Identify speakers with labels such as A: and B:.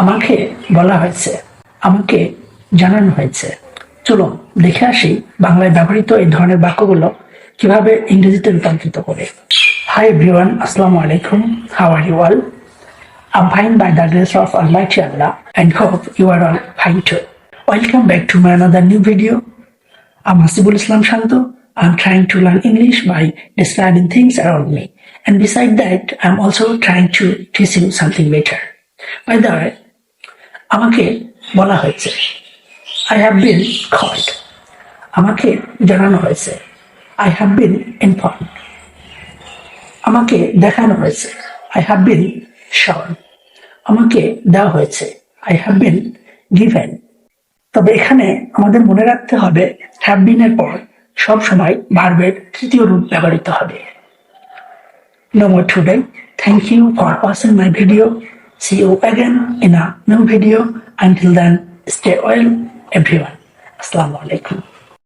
A: আমাকে বলা হয়েছে, আমাকে জানানো হয়েছে। চলুন দেখে আসি বাংলায় ব্যবহৃত এই ধরনের বাক্যগুলো কিভাবে ইংরেজিতে রূপান্তরিত করে। হাই এভরিওয়ান, আসসালামু আলাইকুম। How are you all? I'm fine by the grace of Almighty Allah and hope you are all fine too. Welcome back to my another new video. I'm Hasibul Islam Shanto. I'm trying to learn English by describing things around me. And beside that, I'm also trying to teach you something better. By the way, আমাকে বলা হয়েছে, I have been called. আমাকে জানানো হয়েছে, I have been informed. আমাকে দেখানো হয়েছে, I have been shown. আমাকে দেওয়া হয়েছে, I have been given. তবে এখানে আমাদের মনে রাখতে হবে have been এর পর সব সময় ভার্বের তৃতীয় রূপ ব্যবহৃত হবে। No more today. Thank you for watching my video. See you again in a new video. Until then, stay well, everyone. Assalamu alaikum.